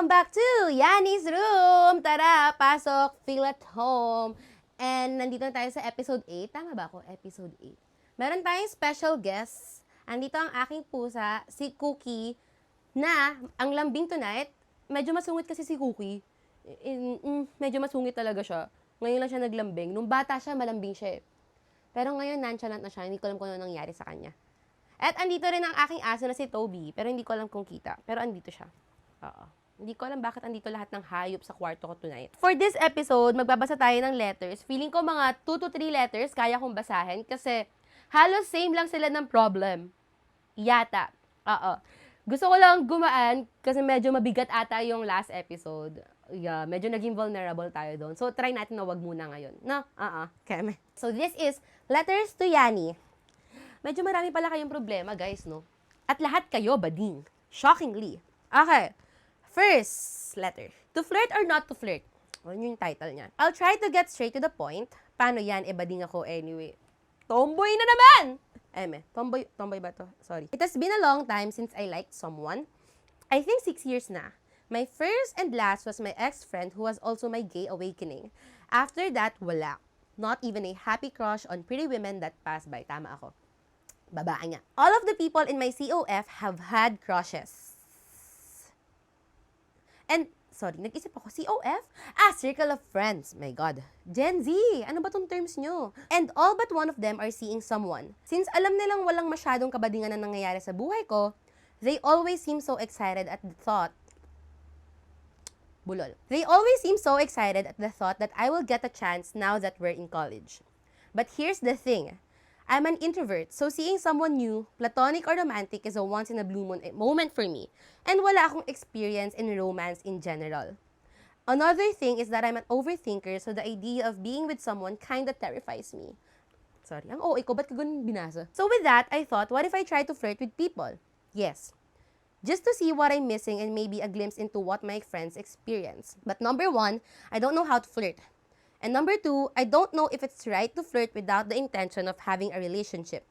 Welcome back to Yanni's Room! Tara, pasok, feel at home. And nandito na tayo sa episode 8. Tama ba ako? Episode 8. Meron tayong special guest. Andito ang aking pusa, si Cookie, na ang lambing tonight. Medyo masungit kasi si Cookie. Medyo masungit talaga siya. Ngayon lang siya naglambing. Nung bata siya, malambing siya eh. Pero ngayon, nonchalant na siya. Hindi ko alam kung ano nangyari sa kanya. At andito rin ang aking aso na si Toby. Pero hindi ko alam kung kita. Pero andito siya. Oo. Hindi ko alam bakit andito lahat ng hayop sa kwarto ko tonight. For this episode, magbabasa tayo ng letters. Feeling ko mga 2 to 3 letters kaya kong basahin kasi halos same lang sila ng problem. Yata. Oo. Gusto ko lang gumaan kasi medyo mabigat ata yung last episode. Yeah, medyo naging vulnerable tayo doon. So, try natin na wag muna ngayon. No? Keme. So, this is Letters to Yanni. Medyo marami pala kayong problema, guys, no? At lahat kayo, bading. Shockingly. Okay. First letter. To flirt or not to flirt? Yun yung title niya. I'll try to get straight to the point. Paano yan? Bading ako anyway. Tomboy na naman! Tomboy ba to? Sorry. It has been a long time since I liked someone. I think 6 years na. My first and last was my ex-friend who was also my gay awakening. After that, wala. Not even a happy crush on pretty women that passed by. Tama ako. Babae nga. All of the people in my COF have had crushes. And, sorry, nag-isip ako, COF? Circle of Friends. My God. Gen Z, ano ba tong terms nyo? And all but one of them are seeing someone. Since alam nilang walang masyadong kabadingan na nangyayari sa buhay ko, they always seem so excited at the thought They always seem so excited at the thought that I will get a chance now that we're in college. But here's the thing. I'm an introvert, so seeing someone new, platonic or romantic, is a once-in-a-blue moon moment for me. And wala akong experience in romance in general. Another thing is that I'm an overthinker, so the idea of being with someone kinda terrifies me. Sorry, ang OA ko, ba't ka ganun binasa? So with that, I thought, what if I try to flirt with people? Yes. Just to see what I'm missing and maybe a glimpse into what my friends experience. But number 1, I don't know how to flirt. And number 2, I don't know if it's right to flirt without the intention of having a relationship.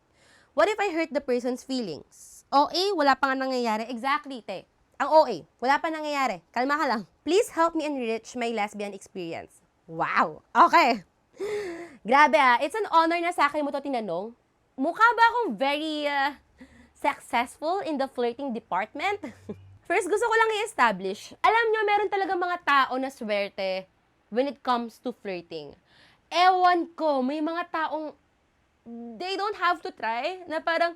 What if I hurt the person's feelings? OA, wala pa nga nangyayari. Exactly, te. Ang OA, wala pa nangyayari. Kalma ka lang. Please help me enrich my lesbian experience. Wow. Okay. Grabe it's an honor na sa akin mo to tinanong. Mukha ba akong very successful in the flirting department? First, gusto ko lang i-establish. Alam nyo, meron talaga mga tao na swerte when it comes to flirting. Ewan ko, may mga taong they don't have to try, na parang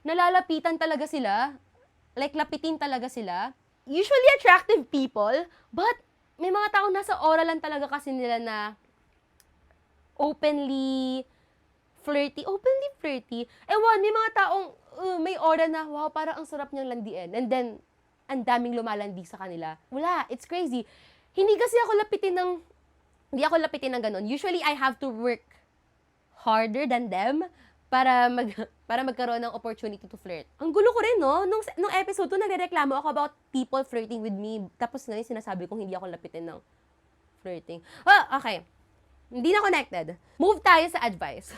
nalalapitan talaga sila, like lapitin talaga sila. Usually attractive people, but may mga taong nasa aura lang talaga kasi nila na openly flirty. Ewan, may mga taong may aura na, wow, parang ang sarap niyang landiin. And then, ang daming lumalandi sa kanila. Wala, it's crazy. Hindi ako lapitin ng ganun. Usually, I have to work harder than them para magkaroon ng opportunity to flirt. Ang gulo ko rin, no? Nung episode 2, nagrereklamo ako about people flirting with me. Tapos ngayon, sinasabi kong hindi ako lapitin ng flirting. Okay. Hindi na connected. Move tayo sa advice.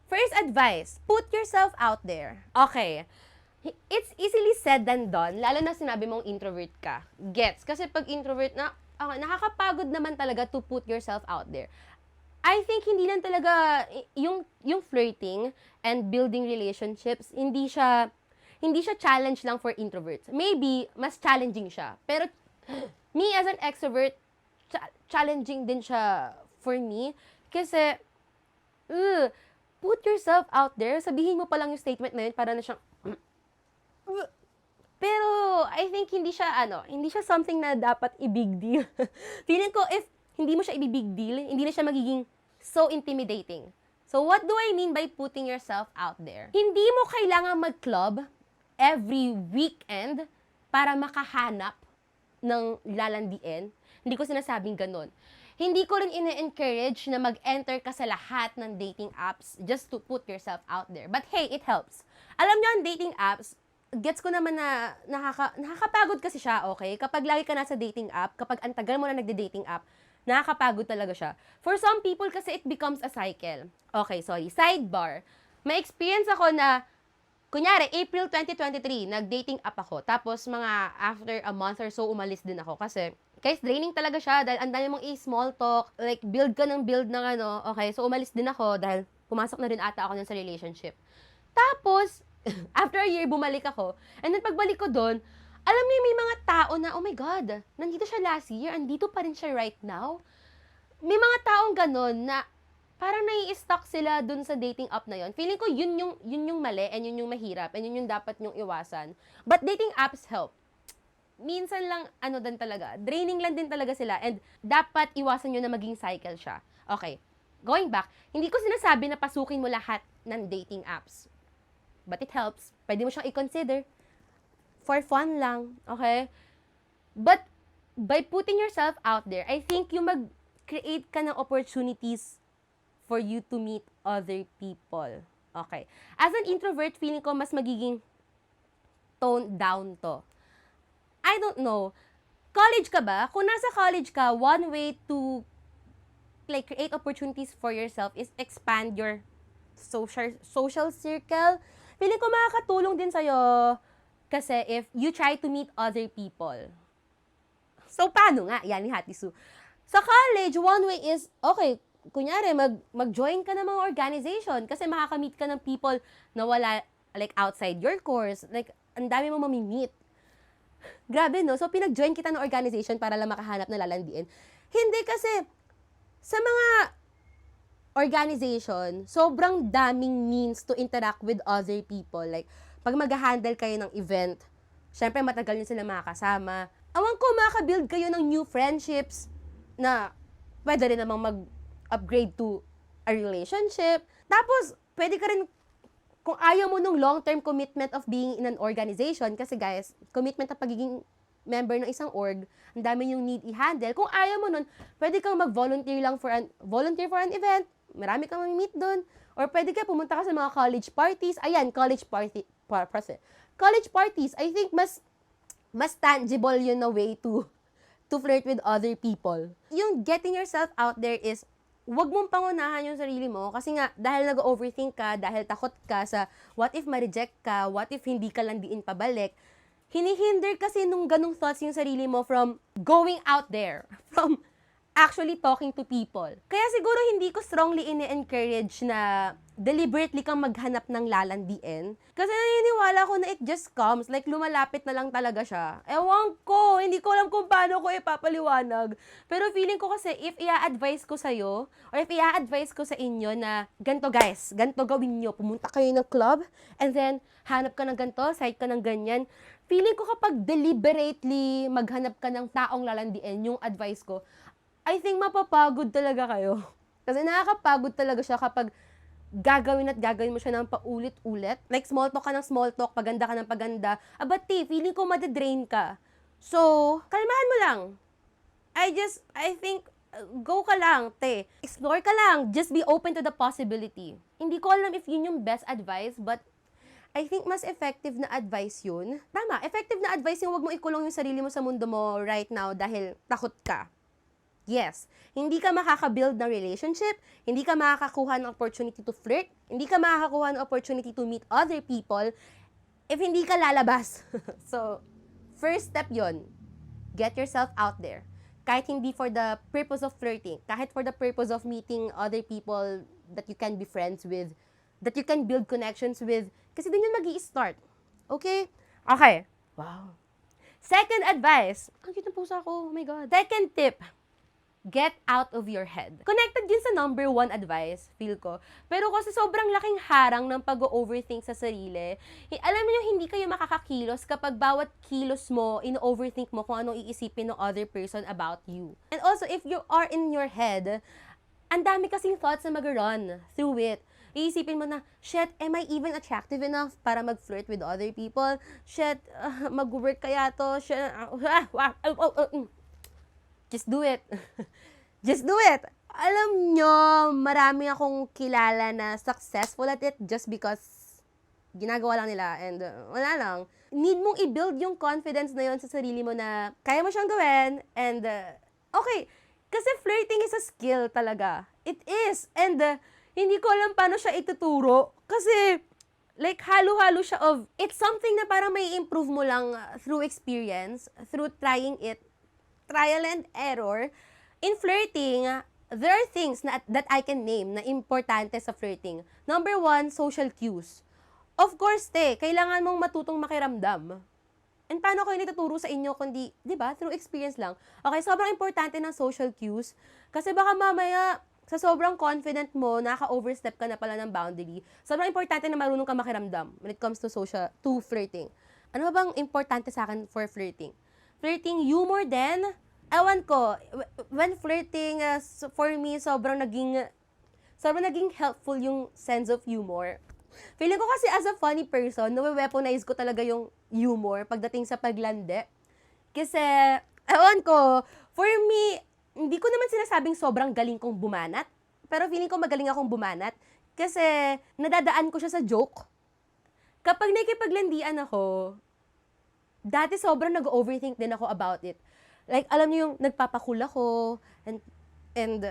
First advice, put yourself out there. Okay. It's easily said than done, lalo na sinabi mong introvert ka. Gets. Kasi pag introvert na, nakakapagod naman talaga to put yourself out there. I think hindi lang talaga yung flirting and building relationships, hindi siya challenge lang for introverts. Maybe mas challenging siya. Pero me as an extrovert, challenging din siya for me kasi put yourself out there. Sabihin mo pa lang yung statement na yun para na siyang pero I think hindi siya something na dapat i-big deal. Feeling ko if hindi mo siya i-big deal, hindi na siya magiging so intimidating. So what do I mean by putting yourself out there? Hindi mo kailangan mag-club every weekend para makahanap ng lalandiin. Hindi ko sinasabing ganun. Hindi ko rin ine-encourage na mag-enter ka sa lahat ng dating apps just to put yourself out there. But hey, it helps. Alam nyo, ang dating apps, gets ko naman na nakakapagod kasi siya, okay? Kapag lagi ka nasa dating app, kapag ang tagal mo na nagde-dating app, nakakapagod talaga siya. For some people kasi it becomes a cycle. Okay, sorry. Sidebar. May experience ako na kunyari, April 2023, nag-dating app ako. Tapos, mga after a month or so, umalis din ako. Kasi, guys, draining talaga siya dahil ang dami mong small talk. Like, build ka ng build ng ano. Okay, so umalis din ako dahil pumasok na rin ata ako sa relationship. Tapos, after a year, bumalik ako. And then, pagbalik ko doon, alam niyo, may mga tao na, oh my God, nandito siya last year, andito pa rin siya right now. May mga taong ganon na parang nai-stuck sila dun sa dating app na yon. Feeling ko yun yung mali and yun yung mahirap and yun yung dapat nyong iwasan. But dating apps help. Minsan lang, ano din talaga, draining lang din talaga sila and dapat iwasan nyo na maging cycle siya. Okay, going back, hindi ko sinasabi na pasukin mo lahat ng dating apps. But it helps. Pwede mo siyang i-consider. For fun lang, okay? But by putting yourself out there, I think yung mag-create ka ng opportunities for you to meet other people. Okay. As an introvert, feeling ko mas magiging toned down to. I don't know. College ka ba? Kung nasa college ka, one way to like create opportunities for yourself is expand your social circle. Feeling ko makakatulong din sa'yo kasi if you try to meet other people. So, paano nga? Yan ni Hati Su. Sa college, one way is, okay, kunyari, mag-join ka ng mga organization kasi makakamit ka ng people na wala, like, outside your course. Like, ang dami mo mamimit. Grabe, no? So, pinag-join kita ng organization para lang makahanap na lalandiin. Hindi kasi, sa mga organization, sobrang daming means to interact with other people. Like, pag mag-handle kayo ng event, syempre, matagal nyo sila makakasama. Awan ko, makabuild kayo ng new friendships na pwede rin namang mag-upgrade to a relationship. Tapos, pwede ka rin, kung ayaw mo nung long-term commitment of being in an organization, kasi guys, commitment na pagiging member ng isang org, ang dami yung need i-handle. Kung ayaw mo nun, pwede kang mag-volunteer lang volunteer for an event, marami kang mamimit dun. Or pwede ka pumunta ka sa mga college parties. Ayan, college parties, I think mas tangible yun na way to flirt with other people. Yung getting yourself out there is, wag mong pangunahan yung sarili mo kasi nga, dahil nag-overthink ka, dahil takot ka sa what if ma-reject ka, what if hindi ka lang diin pabalik, hinihinder kasi nung ganong thoughts yung sarili mo from going out there, from actually talking to people. Kaya siguro hindi ko strongly ini-encourage na deliberately kang maghanap ng lalandiin. Kasi naniniwala ko na it just comes, like lumalapit na lang talaga siya. Ewan ko, hindi ko alam kung paano ko ipapaliwanag. Pero feeling ko kasi if i-advise ko sa'yo, or if i-advise ko sa inyo na ganto guys, ganto gawin nyo, pumunta kayo ng club, and then hanap ka ng ganto, site ka ng ganyan, feeling ko kapag deliberately maghanap ka ng taong lalandiin, yung advice ko, I think mapapagod talaga kayo. Kasi nakakapagod talaga siya kapag gagawin mo siya ng paulit-ulit. Like, small talk ka ng small talk, paganda ka ng paganda. But, feeling ko madadrain ka. So, kalmahan mo lang. I think, go ka lang, Explore ka lang. Just be open to the possibility. Hindi ko alam if yun yung best advice, but I think mas effective na advice yun. Tama, effective na advice yung wag mo ikulong yung sarili mo sa mundo mo right now dahil takot ka. Yes, hindi ka makaka-build ng relationship, hindi ka makakakuha ng opportunity to flirt, hindi ka makakakuha ng opportunity to meet other people if hindi ka lalabas. So, first step yon, get yourself out there. Kahit hindi for the purpose of flirting, kahit for the purpose of meeting other people that you can be friends with, that you can build connections with, kasi dun yun mag-i-start. Okay? Okay. Wow. Second advice. Ang cute ng pusa ko. Oh my God. Second tip. Get out of your head. Connected din sa number 1 advice, feel ko. Pero kasi sobrang laking harang ng pag-overthink sa sarili. Alam niyo, hindi kayo makakakilos kapag bawat kilos mo, in-overthink mo kung anong iisipin ng other person about you. And also, if you are in your head, ang dami kasing thoughts na mag-run through it. Iisipin mo na, shit, am I even attractive enough para mag-flirt with other people? Shit, mag-work kaya to? Shit, just do it. Just do it. Alam nyo, marami akong kilala na successful at it just because ginagawa lang nila and wala lang. Need mong i-build yung confidence na yon sa sarili mo na kaya mo siyang gawin and okay. Kasi flirting is a skill talaga. It is. And hindi ko alam paano siya ituturo kasi Like, halo-halo siya of, it's something na parang may improve mo lang through experience, through trying it, trial and error. In flirting, there are things that I can name na importante sa flirting. Number 1, social cues. Of course, kailangan mong matutong makiramdam. And paano ko yung ituturo sa inyo kundi, di ba, through experience lang. Okay, sobrang importante ng social cues. Kasi baka mamaya, sa sobrang confident mo, naka-overstep ka na pala ng boundary. Sobrang importante na marunong ka makiramdam when it comes to flirting. Ano ba bang importante sa akin for flirting? Flirting, humor din. Ewan ko, when flirting, for me, sobrang naging helpful yung sense of humor. Feeling ko kasi as a funny person, nawe-weaponize ko talaga yung humor pagdating sa paglande. Kasi, ewan ko, for me, hindi ko naman sinasabing sobrang galing kong bumanat, pero feeling ko magaling akong bumanat kasi nadadaan ko siya sa joke. Kapag nakikipaglandian ako, dati sobrang nag-overthink din ako about it. Like, alam niyo yung nagpapakul ako, and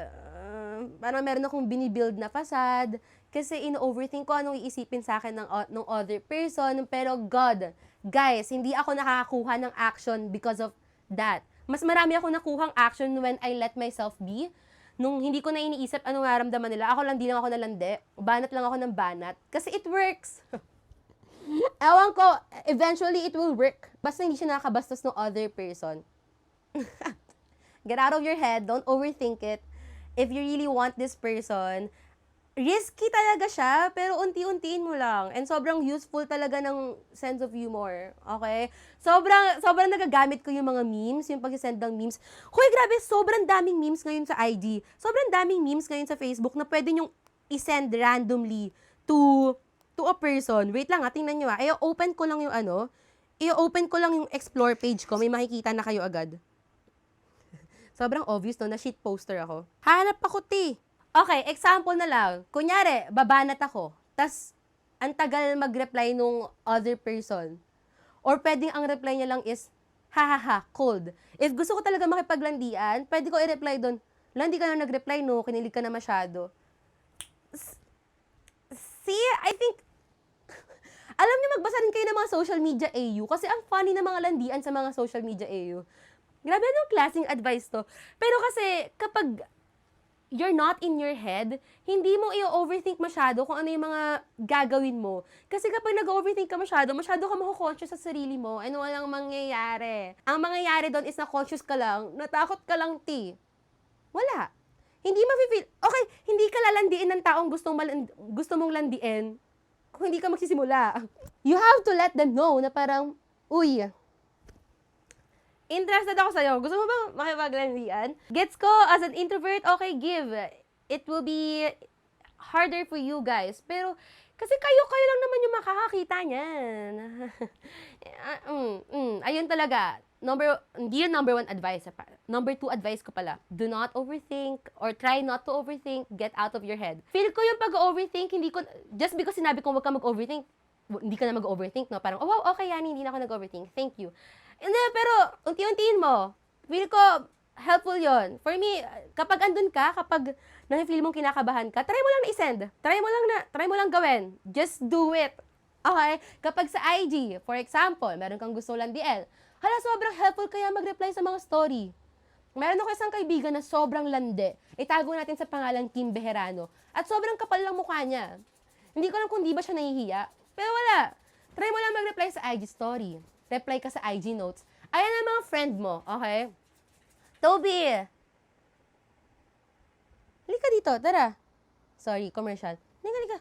parang meron akong binibuild na facade, kasi ino-overthink ko anong iisipin sa akin ng other person, pero God, guys, hindi ako nakakakuha ng action because of that. Mas marami ako nakuhang action when I let myself be. Nung hindi ko na iniisip anong nararamdaman nila, di lang ako nalandi, banat lang ako ng banat. Kasi it works. Ewan ko, eventually it will work. Basta hindi siya nakakabastos ng other person. Get out of your head, don't overthink it. If you really want this person, risky talaga siya, pero unti-untiin mo lang. And sobrang useful talaga ng sense of humor. Okay? Sobrang nagagamit ko yung mga memes, yung pag-send ng memes. Hoy, grabe, sobrang daming memes ngayon sa IG. Sobrang daming memes ngayon sa Facebook na pwede nyong i-send randomly to a person. Wait lang, tingnan nyo i-open ko lang yung i-open ko lang yung explore page ko. May makikita na kayo agad. Sobrang obvious, no? Na shit poster ako. Hanap ako, Okay, example na lang. Kunyari, babanat ako. Tas, ang tagal mag-reply nung other person. Or pwedeng ang reply niya lang is, hahaha, cold. If gusto ko talaga makipaglandian, pwede ko i-reply doon, landi ka na nag-reply, no? Kinilig ka na masyado. See, I think, alam niyo, magbasa rin kayo ng mga social media AU kasi ang funny ng mga landian sa mga social media AU. Grabe, anong klaseng advice to? Pero kasi, kapag you're not in your head, hindi mo i-overthink masyado kung ano yung mga gagawin mo. Kasi kapag nag-overthink ka masyado ka mako-conscious sa sarili mo, and walang mangyayari. Ang mangyayari doon is na-conscious ka lang, natakot ka lang, Wala. Hindi ma-feel, okay, hindi ka lalandiin ng taong gusto mong landiin kung hindi ka magsisimula. You have to let them know na parang, uy, interested ako sa'yo. Gusto mo bang makipaglandian? Gets ko, as an introvert, okay, give. It will be harder for you guys. Pero, kasi kayo lang naman yung makakakita niyan. Ayun talaga. Hindi yung number 1 advice. Number 2 advice ko pala. Do not overthink or try not to overthink. Get out of your head. Feel ko yung pag-overthink, just because sinabi kong wag ka mag-overthink, hindi ka na mag-overthink, no? Parang, oh wow, okay, Yani, hindi na ako nag-overthink. Thank you. Hindi, pero unti-untiin mo. Feel ko, helpful yon. For me, kapag andun ka, kapag na-feel mong kinakabahan ka, try mo lang na i-send. Try mo lang gawin. Just do it. Okay? Kapag sa IG, for example, meron kang gusto landian, sobrang helpful kaya mag-reply sa mga story. Meron ako isang kaibigan na sobrang lande. Itago natin sa pangalan Kim Bejerano. At sobrang kapal lang mukha niya. Hindi ko alam kung di ba siya nahihiya. Pero wala. Try mo lang mag-reply sa IG story. Reply ka sa IG notes. Ayan ang mga friend mo, okay? Toby! Halika dito, tara. Sorry, commercial. Halika.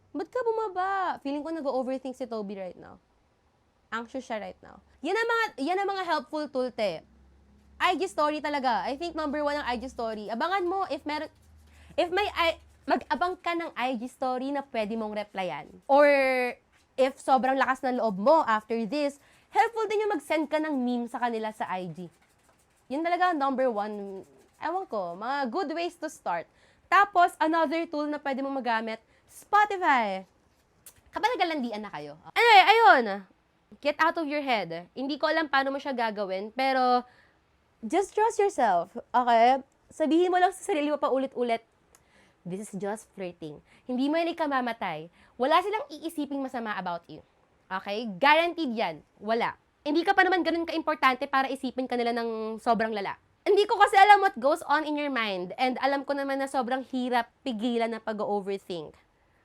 Ba't ka bumaba? Feeling ko nag-overthink si Toby right now. Anxious siya right now. Yan ang mga helpful tool, IG story talaga. I think number 1 ang IG story. Abangan mo mag-abang ka ng IG story na pwede mong replyan. Or, if sobrang lakas ng loob mo after this, helpful din yung mag-send ka ng meme sa kanila sa IG. Yun talaga number 1. Ewan ko, mga good ways to start. Tapos, another tool na pwede mo magamit, Spotify. Kapag nagalandian na kayo. Anyway, ayun. Get out of your head. Hindi ko alam paano mo siya gagawin, pero just trust yourself. Okay? Sabihin mo lang sa sarili mo pa ulit-ulit, This is just flirting. Hindi mo yan ikamamatay. Wala silang iisiping masama about you. Okay? Guaranteed yan. Wala. Hindi ka pa naman ganun ka-importante para isipin ka nila ng sobrang lala. Hindi ko kasi alam what goes on in your mind. And alam ko naman na sobrang hirap pigilan na pag-overthink.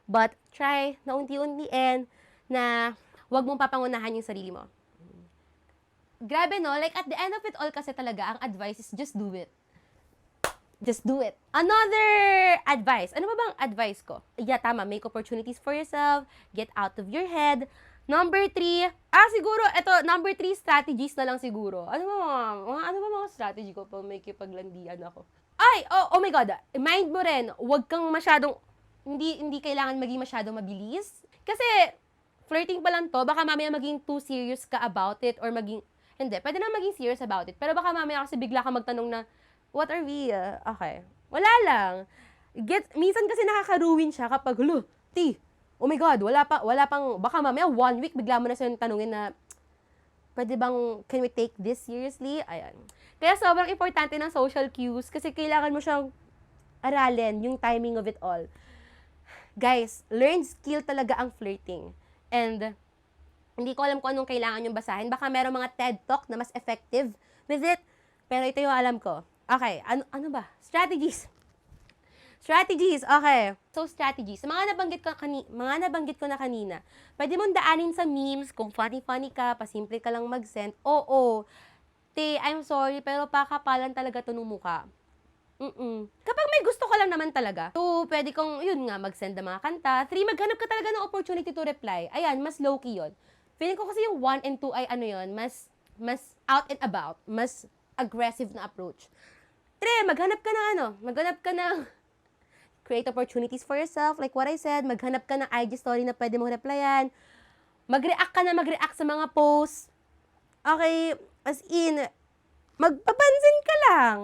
But try na unti-untiin na wag mong papangunahan yung sarili mo. Grabe no? Like at the end of it all kasi talaga, ang advice is just do it. Just do it. Another advice. Ano ba bang advice ko? Yeah, tama. Make opportunities for yourself. Get out of your head. Number 3. Siguro, number 3 strategies na lang siguro. Ano ba mga strategy ko pag may kipaglandian ako? Oh my God. Mind mo rin, huwag kang masyadong, hindi kailangan maging masyadong mabilis. Kasi, flirting pa lang to, baka mamaya maging too serious ka about it or hindi, pwede na maging serious about it. Pero baka mamaya kasi bigla ka magtanong na, what are we? Okay. Wala lang. Minsan kasi nakaka-ruin siya kapag, oh my God, wala pang, baka mamaya 1 week, bigla mo na siya tanungin na, pwede bang, can we take this seriously? Ayan. Kaya sobrang importante ng social cues kasi kailangan mo siyang aralin, yung timing of it all. Guys, learned skill talaga ang flirting. And, hindi ko alam kung anong kailangan yung basahin. Baka merong mga TED Talk na mas effective with it. Pero ito yung alam ko. Okay, ano ba? Strategies. Okay. So, strategies. Mga nabanggit ko na kanina. Pwede mong daanin sa memes kung funny-funny ka, pasimple ka lang mag-send. Oo. I'm sorry, pero pakapalan talaga to ng mukha. Kapag may gusto ka lang naman talaga, pwede kong, mag-send ng mga kanta. 3, maghanap ka talaga ng opportunity to reply. Ayan, mas low-key yun. Feeling ko kasi yung 1 and 2 ay mas out and about, mas aggressive na approach. 3, maghanap ka ng create opportunities for yourself, like what I said, maghanap ka ng IG story na pwede mong replyan, mag-react sa mga posts, okay, as in, magpapansin ka lang,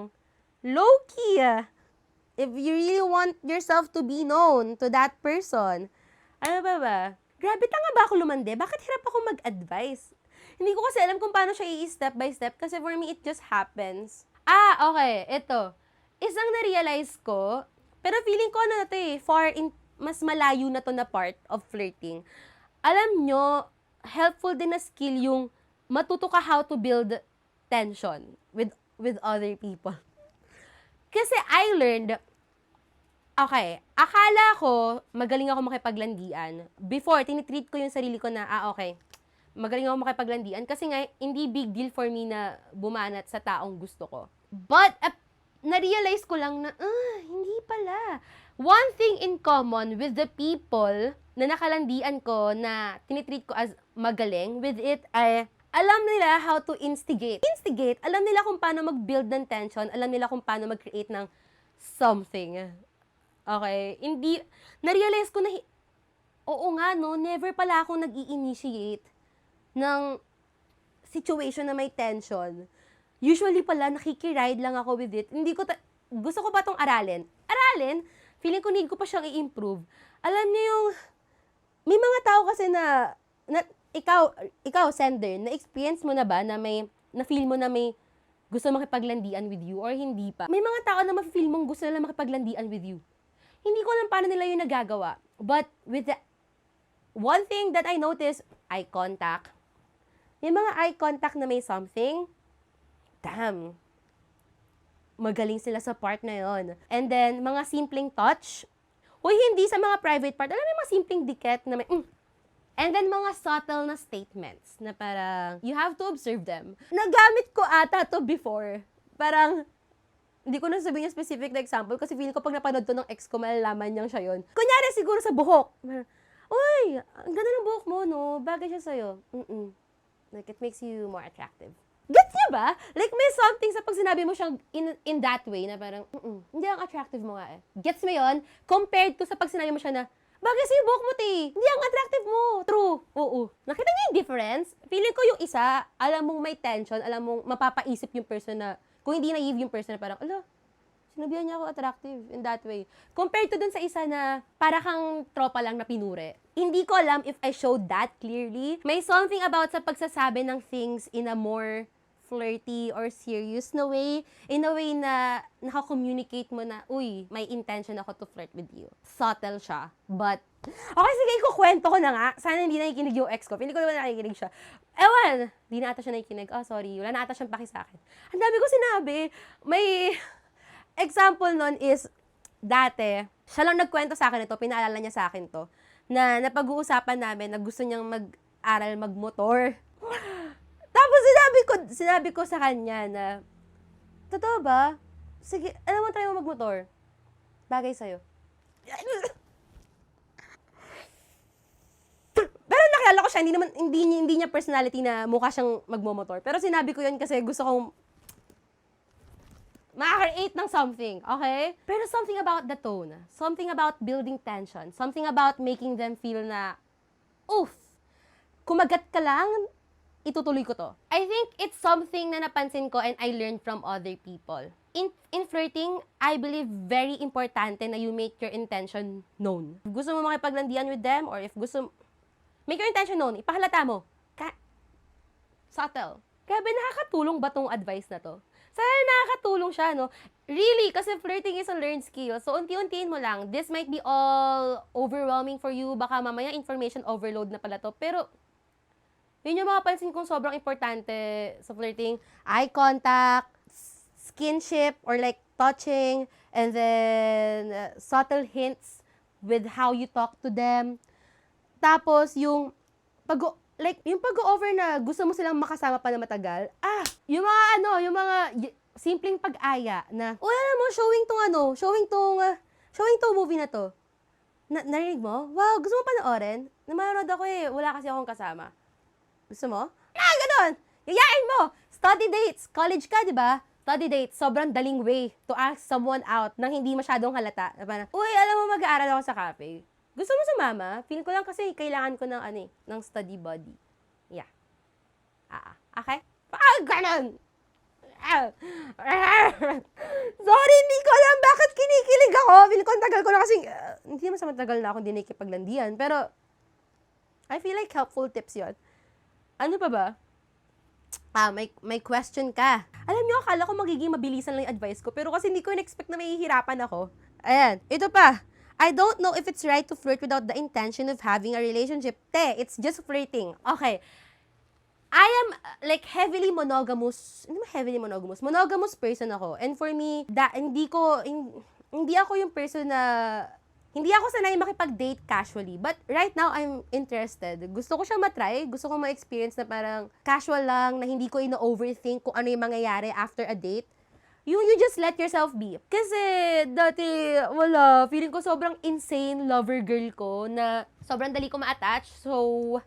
low-key, if you really want yourself to be known to that person. Ano ba? Grabe, tanga ba ako lumande? Bakit hirap ako mag-advise? Hindi ko kasi alam kung paano siya i-step by step kasi for me, it just happens. Okay. Ito. Isang na-realize ko, pero feeling ko mas malayo na to na part of flirting. Alam nyo, helpful din na skill yung matuto ka how to build tension with other people. Kasi I learned, akala ko magaling ako makipaglandian. Before, tinitreat ko yung sarili ko na, magaling ako makipaglandian kasi nga, hindi big deal for me na bumanat sa taong gusto ko. But, na-realize ko lang na, hindi pala. One thing in common with the people na nakalandian ko, na tinitreat ko as magaling with it, ay, alam nila how to instigate. Alam nila kung paano mag-build ng tension, alam nila kung paano mag-create ng something. Okay? Na-realize ko na, oo nga, no, never pala akong nag-i-initiate ng situation na may tension. Usually pala, nakikiride lang ako with it. Gusto ko pa tong aralin. Feeling ko need ko pa siyang i-improve. Alam niyo yung, may mga tao kasi na ikaw sender, na-experience mo na ba na feel mo na may gusto makipaglandian with you or hindi pa? May mga tao na ma-feel mong gusto nila makipaglandian with you. Hindi ko alam paano nila yung nagagawa. But with one thing that I noticed, eye contact. Yung mga eye contact na may something, damn, magaling sila sa part na yon. And then, mga simpleng touch. Hindi sa mga private part. Alam mo, mga simpleng diket na may, And then, mga subtle na statements na parang, you have to observe them. Nagamit ko ata to before. Parang, hindi ko na sabihin yung specific na example kasi feeling ko pag napanood to ng ex ko, malalaman niyang siya yun. Kunyari, siguro sa buhok. Uy, ang ganda ng buhok mo, no? Bagay siya sa'yo. Like, it makes you more attractive. Gets niya ba? Like, may something sa pag sinabi mo siyang in that way na parang, hindi ang attractive mo nga eh. Gets mo yun? Compared to sa pag sinabi mo siya na, bagay sa'yo buhok mo, te. Hindi ang attractive mo. True. Oo. Nakita niyo yung difference? Feeling ko yung isa, alam mong may tension, alam mong mapapaisip yung person na, kung hindi naive yung person na parang, sinabihan niya ako attractive in that way. Compared to dun sa isa na para kang tropa lang na pinure. Hindi ko alam if I showed that clearly. May something about sa pagsasabi ng things in a more flirty or serious na way, in a way na naka-communicate mo na, uy, may intention ako to flirt with you. Subtle siya, but, okay, sige, ikukwento ko na nga. Sana hindi nakikinig yung ex ko. Pili ko naman nakikinig siya. Ewan, di na ata siya nakikinig. Oh, sorry, wala na ata siyang paki sa akin. Ang dami ko sinabi. May example nun is, dati, siya lang nagkwento sa akin ito, pinaalala niya sa akin to, na napag-uusapan namin na gusto niyang mag-aral magmotor. Tapos sinabi ko sa kanya na, totoo ba? Sige, alam mo, try mo magmotor. Bagay sa'yo. Pero nakilala ko siya, hindi niya personality na mukha siyang magmomotor. Pero sinabi ko yun kasi gusto kong ma-create ng something, okay? Pero something about the tone, something about building tension, something about making them feel na, oof, kumagat ka lang, itutuloy ko to. I think it's something na napansin ko and I learned from other people. In flirting, I believe very importante na you make your intention known. If gusto mo makipaglandian with them or if gusto, make your intention known, ipahalata mo. Subtle. Grabe, nakakatulong ba tong advice na to? Sana nakakatulong siya, no? Really, kasi flirting is a learned skill. So, unti-untiin mo lang. This might be all overwhelming for you. Baka mamaya information overload na pala to. Pero, yun yung mapapansin kong sobrang importante sa flirting. Eye contact, skinship, or like touching, and then subtle hints with how you talk to them. Tapos, yung pag-over na gusto mo silang makasama pa na matagal. Yung mga simpleng pag-aya na, alam mo, showing tong movie na to. Narinig mo? Wow, gusto mo panoorin? Namanood ako wala kasi akong kasama. Gusto mo? Ganon! Yayain mo! Study dates! College ka, di ba? Study dates, sobrang daling way to ask someone out nang hindi masyadong halata. Parang, alam mo, mag-aaral ako sa cafe. Gusto mo sumama? Feel ko lang kasi kailangan ko ng study buddy. Yeah. Okay? Ganon! Sorry, hindi ko alam bakit kinikilig ako. Feel ko ang tagal ko na kasi, hindi naman sa matagal na akong dinikipaglandian. Pero, I feel like helpful tips yon. Ano pa ba? May question ka. Alam niyo, akala ko magiging mabilisan lang yung advice ko, pero kasi hindi ko in-expect na mahihirapan ako. Ayan, ito pa. I don't know if it's right to flirt without the intention of having a relationship. It's just flirting. Okay. I am like heavily monogamous. Hindi mo heavily monogamous? Monogamous person ako. And for me, hindi ako yung person na hindi ako sanay makipag-date casually. But right now, I'm interested. Gusto ko siyang matry. Gusto ko ma-experience na parang casual lang, na hindi ko ina-overthink kung ano yung mangyayari after a date. You just let yourself be. Kasi dati, feeling ko sobrang insane lover girl ko na sobrang dali ko ma-attach. So,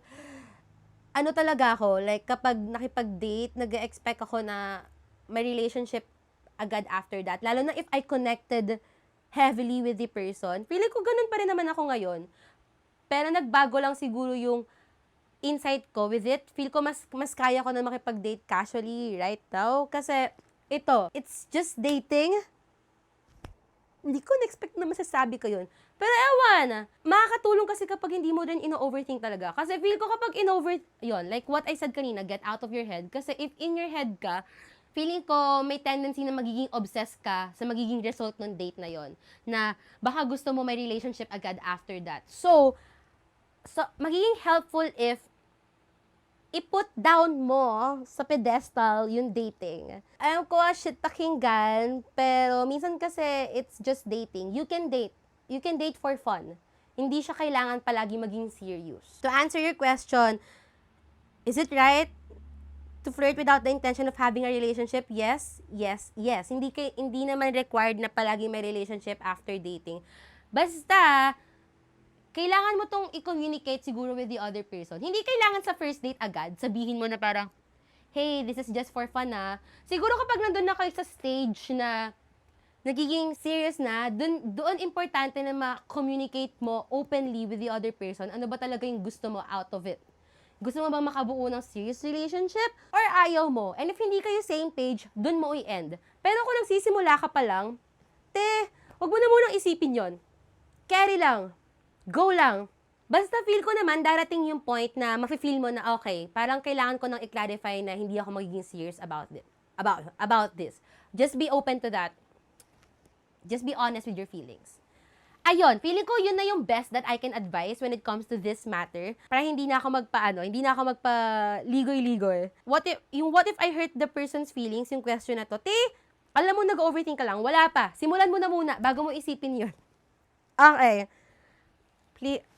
ano talaga ako, like kapag nakipag-date, nag-expect ako na may relationship agad after that. Lalo na if I connected heavily with the person. Feeling ko ganun pa rin naman ako ngayon. Pero nagbago lang siguro yung insight ko with it. Feel ko mas kaya ko na makipag-date casually right now. Kasi it's just dating. Hindi ko na-expect na masasabi ko yun. Pero ewan, makakatulong kasi kapag hindi mo rin ino-overthink talaga. Kasi feel ko kapag yun, like what I said kanina, get out of your head. Kasi if in your head ka, feeling ko may tendency na magiging obsessed ka sa magiging result ng date na yon, na baka gusto mo may relationship agad after that. So magiging helpful if i-put down mo sa pedestal yung dating. Alam ko, shit pakinggan, pero minsan kasi it's just dating. You can date for fun. Hindi siya kailangan palagi maging serious. To answer your question, is it right to flirt without the intention of having a relationship? Yes. Hindi naman required na palagi may relationship after dating. Basta, kailangan mo tong i-communicate siguro with the other person. Hindi kailangan sa first date agad, sabihin mo na parang, hey, this is just for fun Siguro kapag nandun na kayo sa stage na nagiging serious na, doon importante na ma-communicate mo openly with the other person. Ano ba talaga yung gusto mo out of it? Gusto mo bang makabuo ng serious relationship? Or ayaw mo? And if hindi kayo same page, dun mo i-end. Pero kung nagsisimula ka pa lang, wag mo na munang isipin yon. Carry lang. Go lang. Basta feel ko naman, darating yung point na mafe-feel mo na, okay, parang kailangan ko nang i-clarify na hindi ako magiging serious about this. About this. Just be open to that. Just be honest with your feelings. Ayun, feeling ko yun na yung best that I can advise when it comes to this matter. Para hindi na ako hindi na ako magpa-ligoy-ligoy. What if I hurt the person's feelings, yung question na to, alam mo, nag-overthink ka lang, wala pa. Simulan mo na muna bago mo isipin yun. Okay.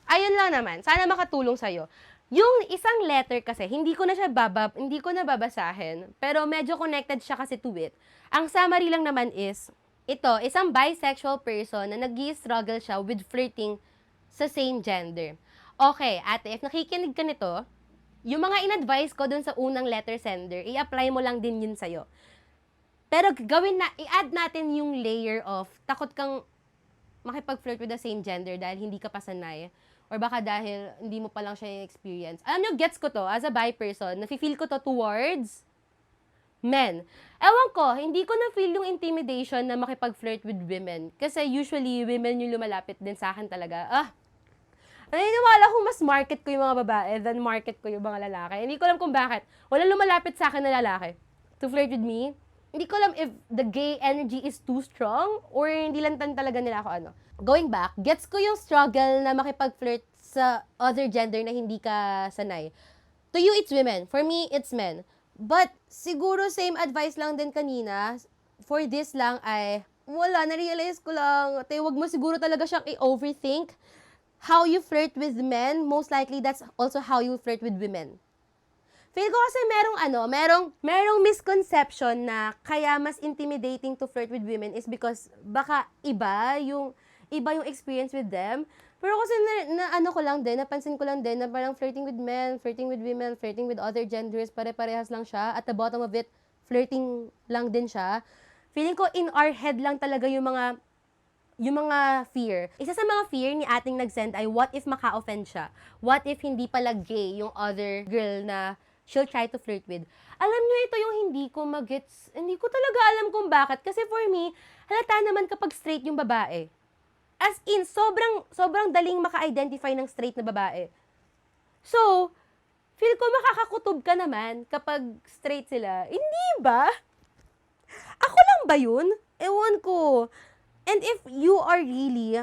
Ayun lang naman. Sana makatulong sa'yo. Yung isang letter kasi, hindi ko na babasahin, pero medyo connected siya kasi to it. Ang summary lang naman is, ito, isang bisexual person na nag-struggle siya with flirting sa same gender. Okay, ate, if nakikinig ka nito, yung mga in-advise ko dun sa unang letter sender, i-apply mo lang din yun sa'yo. Pero i-add natin yung layer of takot kang makipag-flirt with the same gender dahil hindi ka pa sanay. Or baka dahil hindi mo pa lang siya experience. Alam nyo, gets ko to, as a bi person, nafe-feel ko to towards men. Ewan ko, hindi ko na-feel yung intimidation na makipag-flirt with women. Kasi usually, women yung lumalapit din sa akin talaga. Naniniwala ko mas market ko yung mga babae than market ko yung mga lalaki. Hindi ko alam kung bakit. Walang lumalapit sa akin na lalaki to flirt with me. Hindi ko alam if the gay energy is too strong or hindi lang talaga nila ako ano. Going back, gets ko yung struggle na makipag-flirt sa other gender na hindi ka sanay. To you, it's women. For me, it's men. But, siguro same advice lang din kanina. For this lang ay, wala, na-realize ko lang. Wag mo siguro talaga siyang i-overthink. How you flirt with men, most likely that's also how you flirt with women. Feel ko kasi merong misconception na kaya mas intimidating to flirt with women is because baka iba yung experience with them. Pero kasi napansin ko lang din na parang flirting with men, flirting with women, flirting with other genders, pare-parehas lang siya. At the bottom of it, flirting lang din siya. Feeling ko in our head lang talaga yung mga fear. Isa sa mga fear ni ating nag-send ay what if maka-offend siya? What if hindi pala gay yung other girl na she'll try to flirt with? Alam nyo, ito yung hindi ko magets. Hindi ko talaga alam kung bakit. Kasi for me, halata naman kapag straight yung babae. As in, sobrang daling maka-identify ng straight na babae. So, feel ko makakakutob ka naman kapag straight sila. Hindi ba? Ako lang ba yun? Ewan ko. And if you are really,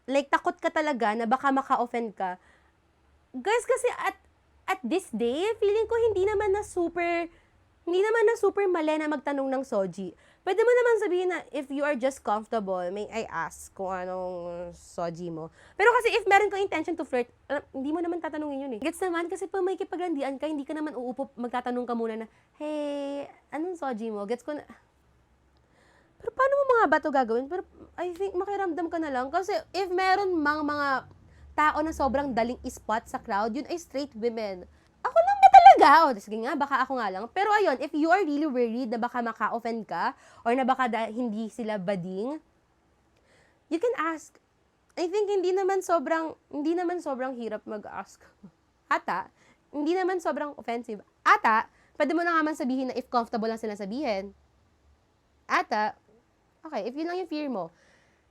like, takot ka talaga na baka maka-offend ka, guys, kasi at this day, feeling ko hindi naman na super mali na magtanong ng soji. Pwede mo naman sabihin na if you are just comfortable, may I ask kung anong soji mo. Pero kasi if meron kang intention to flirt, hindi mo naman tatanungin yun eh. Gets naman kasi pag may kipaglandian ka, hindi ka naman uupo, magtatanong ka muna na, hey, anong soji mo? Gets ko na. Pero paano mo mga bato gagawin? Pero I think makiramdam ka na lang. Kasi if meron mga tao na sobrang daling spot sa crowd, yun ay straight women. Ako lang ba talaga? Sige nga, baka ako nga lang. Pero ayun, if you are really worried na baka maka-offend ka, or na baka hindi sila bading, you can ask. I think hindi naman sobrang hirap mag-ask. Hindi naman sobrang offensive. Pwede mo na nga man sabihin na if comfortable lang sila sabihin. Okay, if yun lang yung fear mo.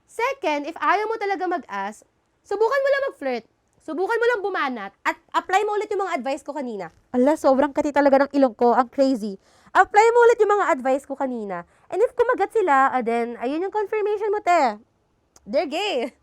Second, if ayaw mo talaga mag-ask, subukan mo lang mag-flirt. Subukan mo lang bumanat at apply mo ulit yung mga advice ko kanina. Sobrang kati talaga ng ilong ko. Ang crazy. Apply mo ulit yung mga advice ko kanina. And if kumagat sila, then, ayun yung confirmation mo, te. They're gay.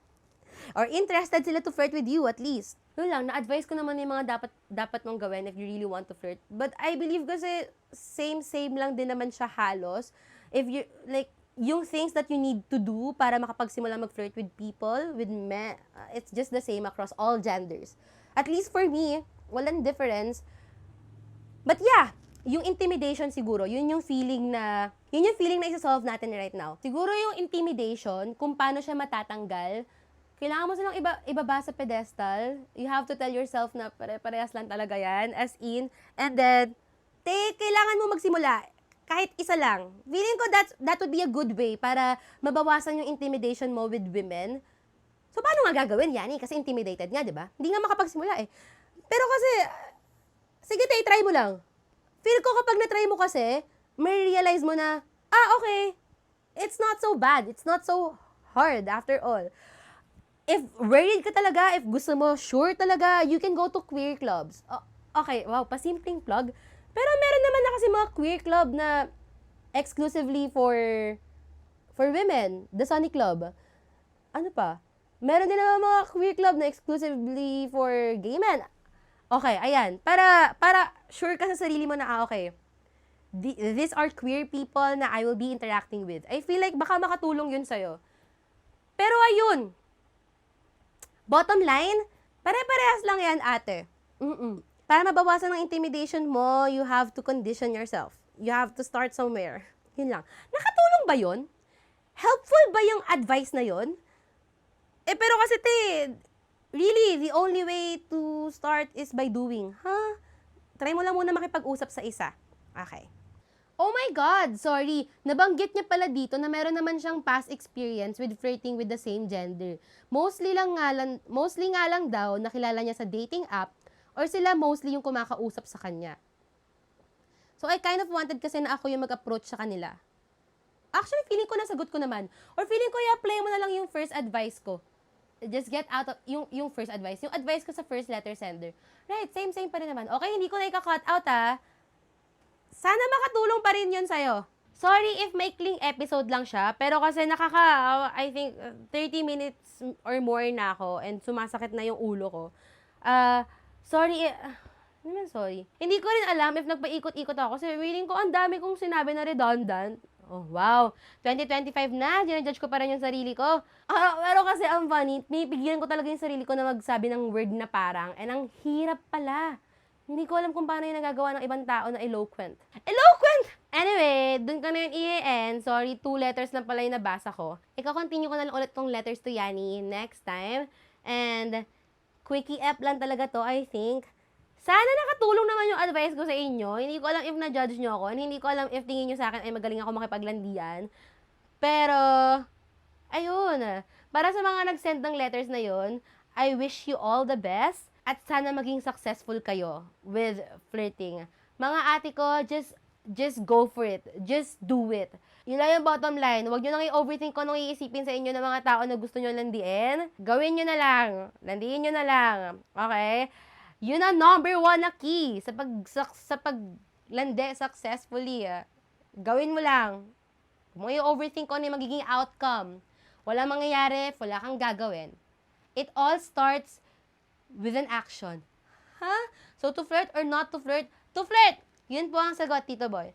Or interested sila to flirt with you, at least. Yun lang, na-advise ko naman yung mga dapat mong gawin if you really want to flirt. But I believe kasi same lang din naman siya halos. If you, like, yung things that you need to do para makapagsimula mag-flirt with people, with men, it's just the same across all genders. At least for me, walang difference. But yeah, yung intimidation siguro, yun yung feeling na isa-solve natin right now. Siguro yung intimidation, kung paano siya matatanggal, kailangan mo silang ibaba sa pedestal. You have to tell yourself na pare-parehas lang talaga yan, as in, and then, kailangan mo magsimula. Kahit isa lang. Feeling ko that would be a good way para mabawasan yung intimidation mo with women. So, paano nga gagawin, Yani? Kasi intimidated nga, di ba? Hindi nga makapagsimula eh. Pero kasi, sige, try mo lang. Feel ko kapag na-try mo kasi, may realize mo na, okay, it's not so bad. It's not so hard after all. if worried ka talaga, if gusto mo, sure talaga, you can go to queer clubs. Okay, wow, pasimpleng plug. Pero meron naman na kasi mga queer club na exclusively for women. The Sunny Club. Ano pa? Meron din naman mga queer club na exclusively for gay men. Okay, ayan. Para sure ka sa sarili mo na, okay, these are queer people na I will be interacting with. I feel like baka makatulong yun sa'yo. Pero ayun, bottom line, pare-parehas lang yan, ate. Para mabawasan ng intimidation mo, you have to condition yourself. You have to start somewhere. Yun lang. Nakatulong ba yun? Helpful ba yung advice na yun? Pero kasi really, the only way to start is by doing. Try mo lang muna makipag-usap sa isa. Okay. Oh my God, sorry. Nabanggit niya pala dito na meron naman siyang past experience with flirting with the same gender. Mostly nga lang daw nakilala niya sa dating app or sila mostly yung kumakausap sa kanya. So I kind of wanted kasi na ako yung mag-approach sa kanila. Actually, feeling ko nasagot ko naman. Or feeling ko i-apply mo na lang yung first advice ko. Just get out of, yung first advice. Yung advice ko sa first letter sender. Right, same pa rin naman. Okay, hindi ko na ika-cut out Sana makatulong pa rin yun sa'yo. Sorry if maikling episode lang siya, pero kasi I think, 30 minutes or more na ako and sumasakit na yung ulo ko. Sorry, sorry. Hindi ko rin alam if nagpaikot-ikot ako kasi feeling ko ang dami kong sinabi na redundant. Oh, wow. 2025 na, ginajudge ko pa rin yung sarili ko. Pero kasi ang funny, pinipigyan ko talaga yung sarili ko na magsabi ng word na parang, and ang hirap pala. Hindi ko alam kung paano yung nagagawa ng ibang tao na eloquent. Eloquent! Anyway, dun ko na yung i-end. Sorry, 2 letters na pala yung nabasa ko. Ika-continue ko na lang ulit tong letters to Yani next time. And, quickie app lang talaga to, I think. Sana nakatulong naman yung advice ko sa inyo. Hindi ko alam if na-judge nyo ako. And hindi ko alam if tingin nyo sa akin ay magaling ako makipaglandian. Pero, ayun. Para sa mga nag-send ng letters na yun, I wish you all the best. At sana maging successful kayo with flirting. Mga ate ko, just go for it. Just do it. Yun lang yung bottom line. Huwag nyo nang i-overthink kung anong iisipin sa inyo ng mga tao na gusto nyo landiin. Gawin nyo na lang. Landiin nyo na lang. Okay? Yun ang number 1 na key sa paglandi successfully. Gawin mo lang. Kung mo i-overthink kung ano yung magiging outcome. Walang mangyayari, wala kang gagawin. It all starts with an action. So, to flirt or not to flirt? To flirt! Yun po ang sagot, Tito Boy.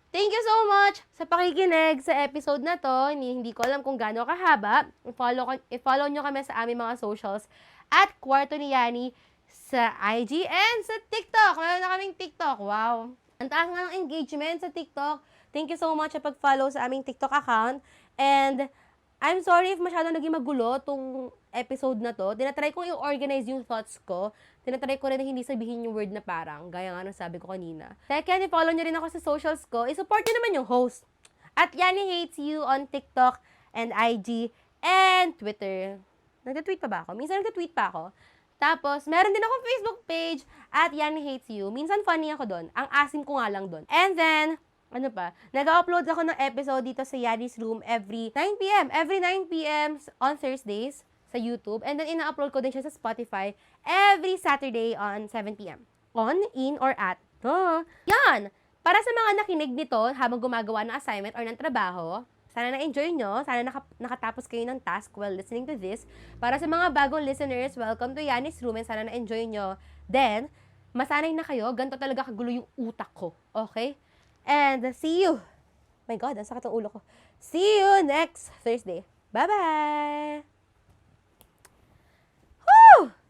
Thank you so much sa pakikinig sa episode na to. Hindi ko alam kung gaano kahaba. I-follow nyo kami sa aming mga socials at Kwarto ni Yani sa IG and sa TikTok. Meron na kaming TikTok. Wow. Ang taas nga ng engagement sa TikTok. Thank you so much sa pag-follow sa aming TikTok account. And I'm sorry if masyado naging magulo tong episode na to. Tinatry kong i-organize yung thoughts ko. Tinatry ko rin na hindi sabihin yung word na parang. Gaya nga ng sabi ko kanina. Second, i-follow nyo rin ako sa socials ko. I-support nyo naman yung host. At Yani Hates You on TikTok and IG and Twitter. Nagta-tweet pa ba ako? Minsan nagta-tweet pa ako. Tapos, meron din akong Facebook page at Yani Hates You. Minsan funny ako doon. Ang asim ko nga lang doon. And then, ano pa, nag-upload ako ng episode dito sa Yani's Room every 9 p.m. Every 9 p.m. on Thursdays sa YouTube. And then, ina-upload ko din siya sa Spotify every Saturday on 7 p.m. On, in, or at. Yan! Para sa mga nakinig nito habang gumagawa ng assignment or ng trabaho, sana na-enjoy nyo. Sana nakatapos kayo ng task while listening to this. Para sa mga bagong listeners, welcome to Yani's Room and sana na-enjoy nyo. Then, masanay na kayo. Ganito talaga kagulo yung utak ko. Okay? And see you. My God, ang sakit ng ulo ko. See you next Thursday. Bye-bye! Woo!